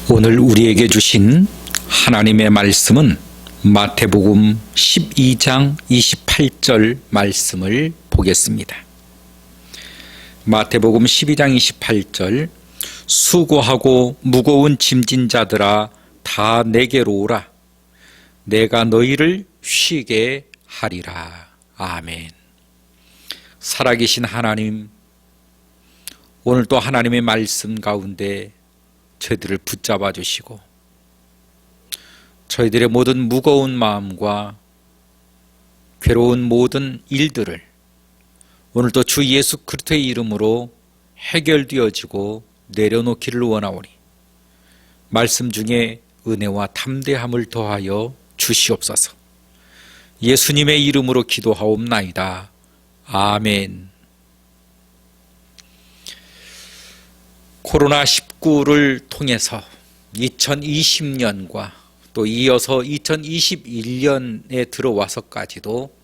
오늘 우리에게 주신 하나님의 말씀은 마태복음 12장 28절 말씀을 보겠습니다. 마태복음 12장 28절 수고하고 무거운 짐진 자들아 다 내게로 오라. 내가 너희를 쉬게 하리라. 아멘. 살아계신 하나님, 오늘 또 하나님의 말씀 가운데 저희들을 붙잡아 주시고 저희들의 모든 무거운 마음과 괴로운 모든 일들을 오늘 또 주 예수 그리스도의 이름으로 해결되어지고 내려놓기를 원하오니 말씀 중에 은혜와 담대함을 더하여 주시옵소서. 예수님의 이름으로 기도하옵나이다. 아멘. 코로나19를 통해서 2020년과 또 이어서 2021년에 들어와서까지도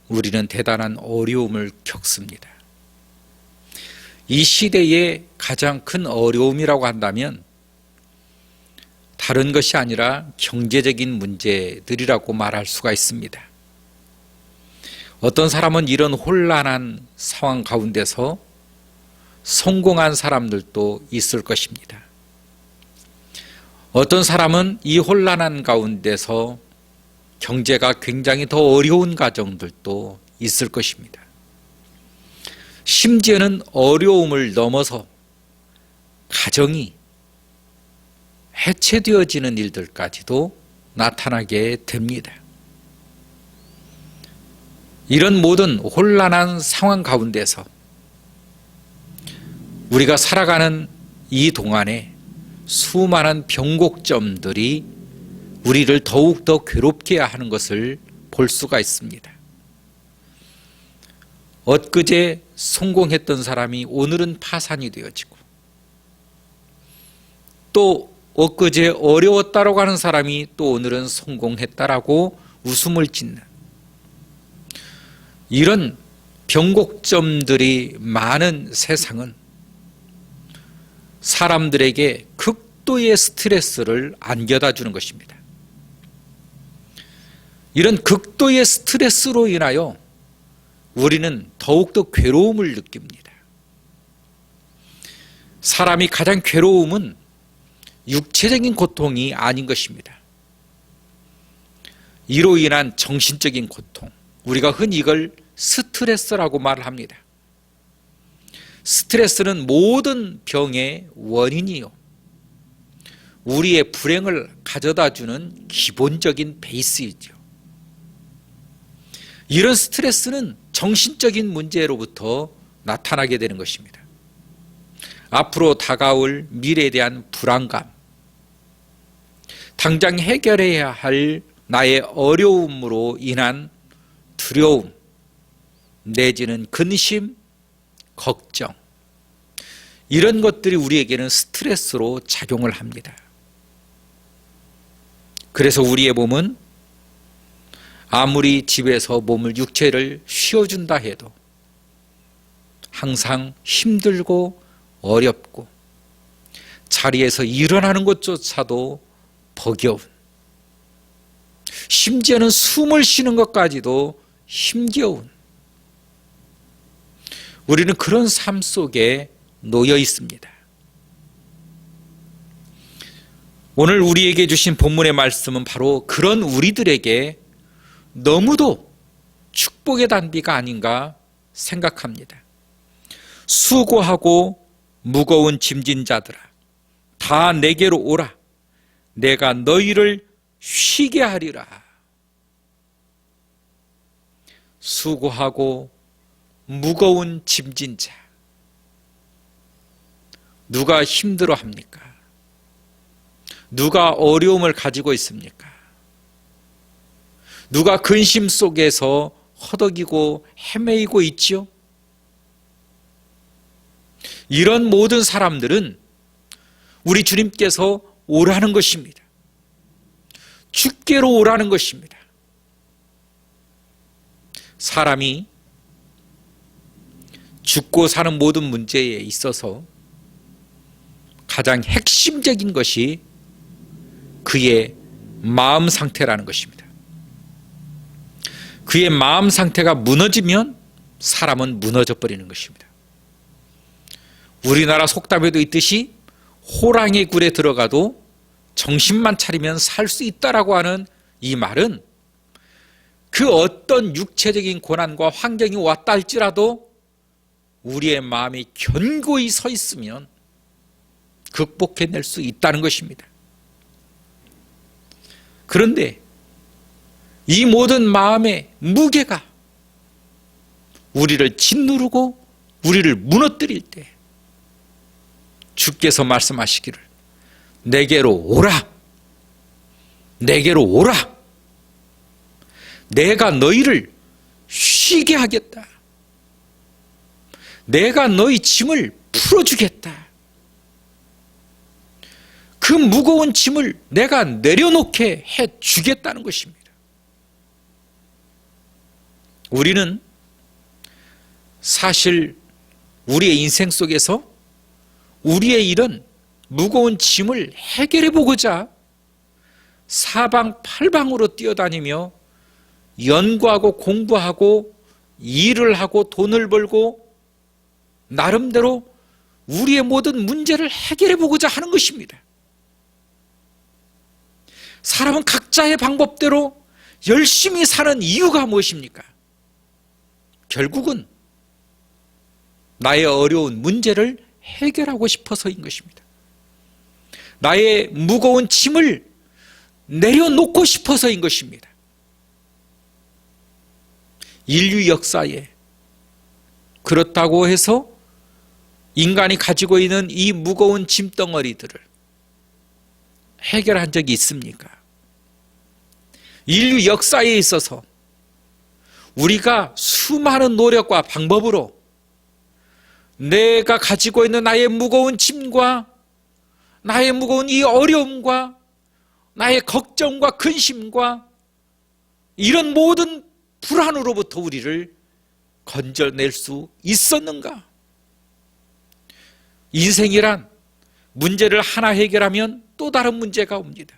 우리는 대단한 어려움을 겪습니다. 이 시대의 가장 큰 어려움이라고 한다면 다른 것이 아니라 경제적인 문제들이라고 말할 수가 있습니다. 어떤 사람은 이런 혼란한 상황 가운데서 성공한 사람들도 있을 것입니다. 어떤 사람은 이 혼란한 가운데서 경제가 굉장히 더 어려운 가정들도 있을 것입니다. 심지어는 어려움을 넘어서 가정이 해체되어지는 일들까지도 나타나게 됩니다. 이런 모든 혼란한 상황 가운데서 우리가 살아가는 이 동안에 수많은 변곡점들이 우리를 더욱더 괴롭게 하는 것을 볼 수가 있습니다. 엊그제 성공했던 사람이 오늘은 파산이 되어지고 또 엊그제 어려웠다라고 하는 사람이 또 오늘은 성공했다라고 웃음을 짓는 이런 변곡점들이 많은 세상은 사람들에게 극도의 스트레스를 안겨다 주는 것입니다. 이런 극도의 스트레스로 인하여 우리는 더욱더 괴로움을 느낍니다. 사람이 가장 괴로움은 육체적인 고통이 아닌 것입니다. 이로 인한 정신적인 고통, 우리가 흔히 이걸 스트레스라고 말을 합니다. 스트레스는 모든 병의 원인이요, 우리의 불행을 가져다주는 기본적인 베이스이죠. 이런 스트레스는 정신적인 문제로부터 나타나게 되는 것입니다. 앞으로 다가올 미래에 대한 불안감, 당장 해결해야 할 나의 어려움으로 인한 두려움, 내지는 근심, 걱정, 이런 것들이 우리에게는 스트레스로 작용을 합니다. 그래서 우리의 몸은 아무리 집에서 몸을 육체를 쉬어준다 해도 항상 힘들고 어렵고 자리에서 일어나는 것조차도 버거운, 심지어는 숨을 쉬는 것까지도 힘겨운, 우리는 그런 삶 속에 놓여 있습니다. 오늘 우리에게 주신 본문의 말씀은 바로 그런 우리들에게 너무도 축복의 단비가 아닌가 생각합니다. 수고하고 무거운 짐진 자들아 다 내게로 오라. 내가 너희를 쉬게 하리라. 수고하고 무거운 짐진 자, 누가 힘들어합니까? 누가 어려움을 가지고 있습니까? 누가 근심 속에서 허덕이고 헤매이고 있지요? 이런 모든 사람들은 우리 주님께서 오라는 것입니다. 주께로 오라는 것입니다. 사람이 죽고 사는 모든 문제에 있어서 가장 핵심적인 것이 그의 마음 상태라는 것입니다. 그의 마음 상태가 무너지면 사람은 무너져 버리는 것입니다. 우리나라 속담에도 있듯이 호랑이 굴에 들어가도 정신만 차리면 살 수 있다라고 하는 이 말은 그 어떤 육체적인 고난과 환경이 왔다 할지라도 우리의 마음이 견고히 서 있으면 극복해낼 수 있다는 것입니다. 그런데 이 모든 마음의 무게가 우리를 짓누르고 우리를 무너뜨릴 때 주께서 말씀하시기를 내게로 오라, 내게로 오라, 내가 너희를 쉬게 하겠다, 내가 너희 짐을 풀어주겠다, 그 무거운 짐을 내가 내려놓게 해주겠다는 것입니다. 우리는 사실 우리의 인생 속에서 우리의 이런 무거운 짐을 해결해 보고자 사방팔방으로 뛰어다니며 연구하고 공부하고 일을 하고 돈을 벌고 나름대로 우리의 모든 문제를 해결해 보고자 하는 것입니다. 사람은 각자의 방법대로 열심히 사는 이유가 무엇입니까? 결국은 나의 어려운 문제를 해결하고 싶어서인 것입니다. 나의 무거운 짐을 내려놓고 싶어서인 것입니다. 인류 역사에 그렇다고 해서 인간이 가지고 있는 이 무거운 짐덩어리들을 해결한 적이 있습니까? 인류 역사에 있어서 우리가 수많은 노력과 방법으로 내가 가지고 있는 나의 무거운 짐과 나의 무거운 이 어려움과 나의 걱정과 근심과 이런 모든 불안으로부터 우리를 건져낼 수 있었는가? 인생이란 문제를 하나 해결하면 또 다른 문제가 옵니다.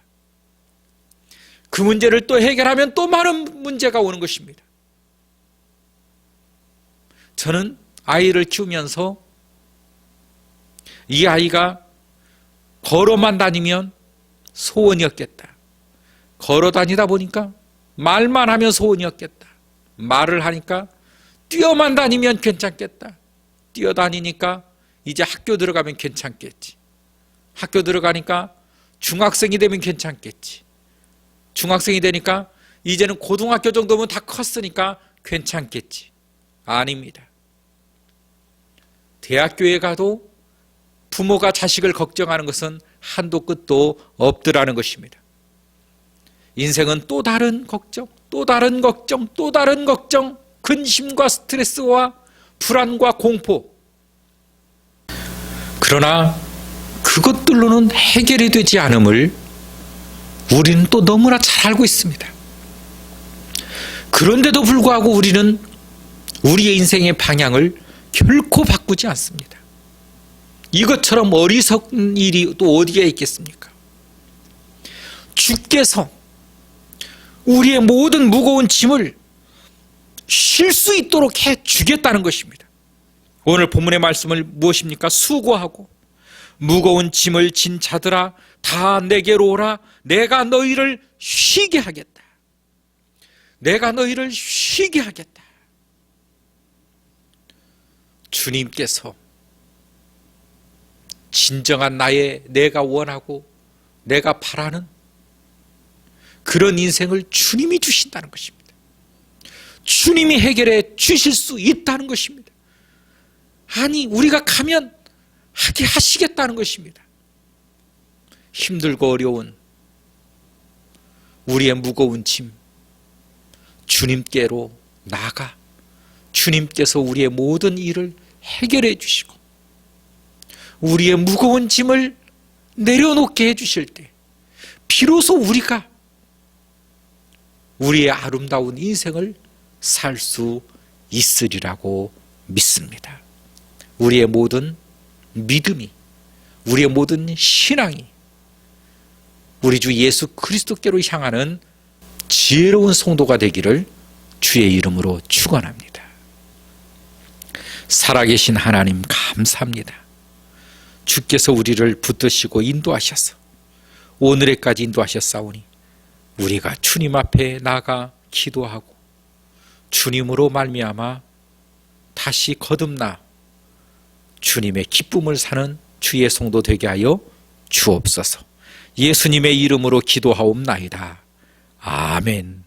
그 문제를 또 해결하면 또 많은 문제가 오는 것입니다. 저는 아이를 키우면서 이 아이가 걸어만 다니면 소원이었겠다. 걸어 다니다 보니까 말만 하면 소원이었겠다. 말을 하니까 뛰어만 다니면 괜찮겠다. 뛰어다니니까 이제 학교 들어가면 괜찮겠지. 학교 들어가니까 중학생이 되면 괜찮겠지. 중학생이 되니까 이제는 고등학교 정도면 다 컸으니까 괜찮겠지. 아닙니다. 대학교에 가도 부모가 자식을 걱정하는 것은 한도 끝도 없더라는 것입니다. 인생은 또 다른 걱정, 또 다른 걱정, 또 다른 걱정, 근심과 스트레스와 불안과 공포. 그러나 그것들로는 해결이 되지 않음을 우리는 또 너무나 잘 알고 있습니다. 그런데도 불구하고 우리는 우리의 인생의 방향을 결코 바꾸지 않습니다. 이것처럼 어리석은 일이 또 어디에 있겠습니까? 주께서 우리의 모든 무거운 짐을 쉴 수 있도록 해주겠다는 것입니다. 오늘 본문의 말씀을 무엇입니까? 수고하고 무거운 짐을 진 자들아 다 내게로 오라. 내가 너희를 쉬게 하겠다. 내가 너희를 쉬게 하겠다. 주님께서 진정한 내가 원하고 내가 바라는 그런 인생을 주님이 주신다는 것입니다. 주님이 해결해 주실 수 있다는 것입니다. 아니, 우리가 가면 하게 하시겠다는 것입니다. 힘들고 어려운 우리의 무거운 짐 주님께로 나가 주님께서 우리의 모든 일을 해결해 주시고 우리의 무거운 짐을 내려놓게 해주실 때 비로소 우리가 우리의 아름다운 인생을 살 수 있으리라고 믿습니다. 우리의 모든 믿음이 우리의 모든 신앙이 우리 주 예수 그리스도께로 향하는 지혜로운 성도가 되기를 주의 이름으로 축원합니다. 살아계신 하나님 감사합니다. 주께서 우리를 붙드시고 인도하셔서 오늘에까지 인도하셨사오니 우리가 주님 앞에 나가 기도하고 주님으로 말미암아 다시 거듭나 주님의 기쁨을 사는 주의 성도 되게 하여 주옵소서. 예수님의 이름으로 기도하옵나이다. 아멘.